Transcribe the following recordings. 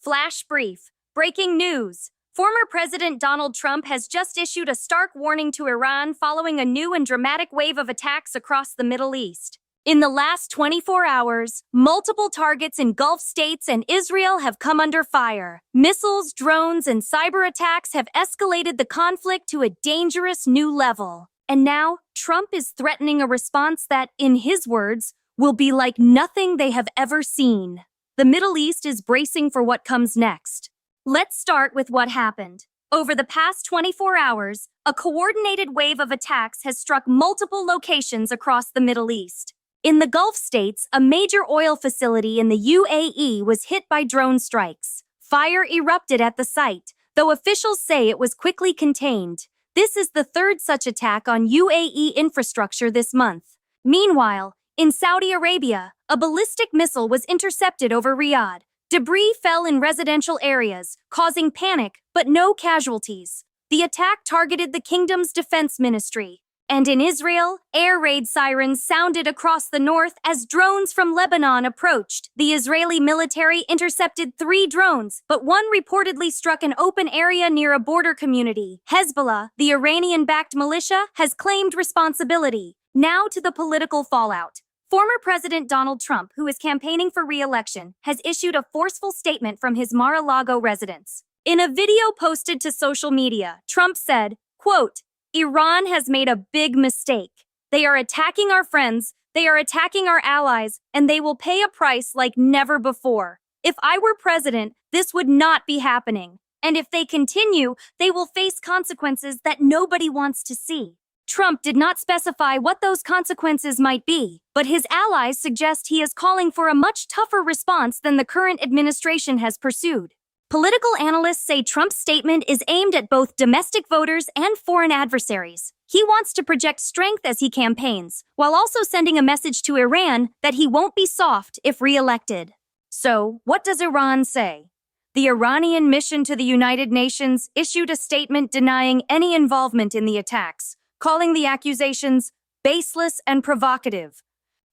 Flash brief. Breaking news. Former President Donald Trump has just issued a stark warning to Iran following a new and dramatic wave of attacks across the Middle East. In the last 24 hours, multiple targets in Gulf states and Israel have come under fire. Missiles, drones, and cyber attacks have escalated the conflict to a dangerous new level. And now, Trump is threatening a response that, in his words, will be like nothing they have ever seen. The Middle East is bracing for what comes next. Let's start with what happened. Over the past 24 hours, a coordinated wave of attacks has struck multiple locations across the Middle East. In the Gulf states, a major oil facility in the UAE was hit by drone strikes. Fire erupted at the site, though officials say it was quickly contained. This is the third such attack on UAE infrastructure this month. Meanwhile, in Saudi Arabia, a ballistic missile was intercepted over Riyadh. Debris fell in residential areas, causing panic, but no casualties. The attack targeted the kingdom's defense ministry. And in Israel, air raid sirens sounded across the north as drones from Lebanon approached. The Israeli military intercepted 3 drones, but one reportedly struck an open area near a border community. Hezbollah, the Iranian-backed militia, has claimed responsibility. Now to the political fallout. Former President Donald Trump, who is campaigning for re-election, has issued a forceful statement from his Mar-a-Lago residence. In a video posted to social media, Trump said, quote, "Iran has made a big mistake. They are attacking our friends, they are attacking our allies, and they will pay a price like never before. If I were president, this would not be happening. And if they continue, they will face consequences that nobody wants to see." Trump did not specify what those consequences might be, but his allies suggest he is calling for a much tougher response than the current administration has pursued. Political analysts say Trump's statement is aimed at both domestic voters and foreign adversaries. He wants to project strength as he campaigns, while also sending a message to Iran that he won't be soft if re-elected. So, what does Iran say? The Iranian mission to the United Nations issued a statement denying any involvement in the attacks, calling the accusations baseless and provocative.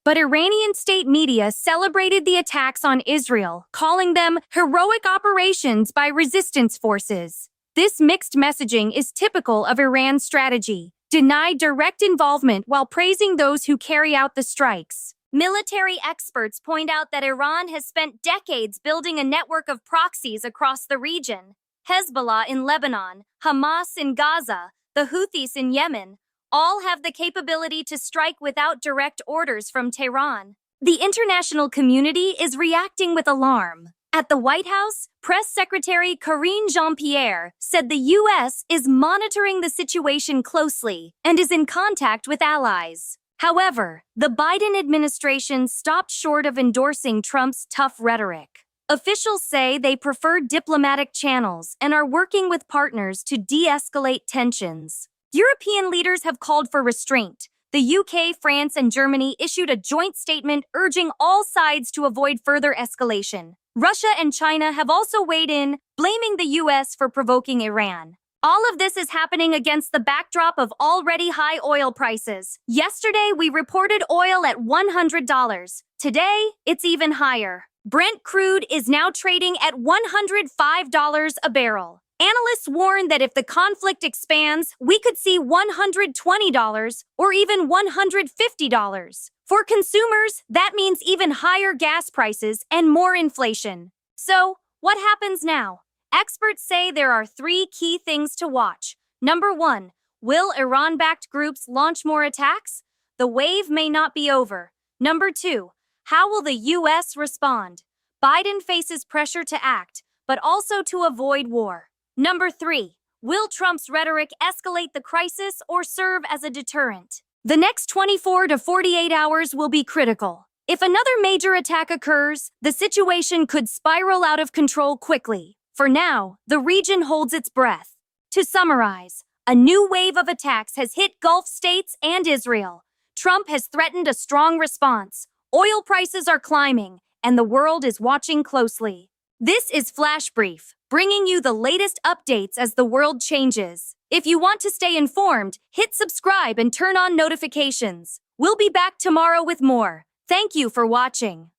But Iranian state media celebrated the attacks on Israel, calling them heroic operations by resistance forces. This mixed messaging is typical of Iran's strategy: deny direct involvement while praising those who carry out the strikes. Military experts point out that Iran has spent decades building a network of proxies across the region. Hezbollah in Lebanon, Hamas in Gaza, the Houthis in Yemen, all have the capability to strike without direct orders from Tehran. The international community is reacting with alarm. At the White House, Press Secretary Karine Jean-Pierre said the U.S. is monitoring the situation closely and is in contact with allies. However, the Biden administration stopped short of endorsing Trump's tough rhetoric. Officials say they prefer diplomatic channels and are working with partners to de-escalate tensions. European leaders have called for restraint. The UK, France, and Germany issued a joint statement urging all sides to avoid further escalation. Russia and China have also weighed in, blaming the US for provoking Iran. All of this is happening against the backdrop of already high oil prices. Yesterday, we reported oil at $100. Today, it's even higher. Brent crude is now trading at $105 a barrel. Analysts warn that if the conflict expands, we could see $120 or even $150. For consumers, that means even higher gas prices and more inflation. So, what happens now? Experts say there are 3 key things to watch. Number 1, will Iran-backed groups launch more attacks? The wave may not be over. Number 2, how will the U.S. respond? Biden faces pressure to act, but also to avoid war. Number 3, will Trump's rhetoric escalate the crisis or serve as a deterrent? The next 24 to 48 hours will be critical. If another major attack occurs, the situation could spiral out of control quickly. For now, the region holds its breath. To summarize, a new wave of attacks has hit Gulf states and Israel. Trump has threatened a strong response. Oil prices are climbing, and the world is watching closely. This is Flash Brief, bringing you the latest updates as the world changes. If you want to stay informed, hit subscribe and turn on notifications. We'll be back tomorrow with more. Thank you for watching.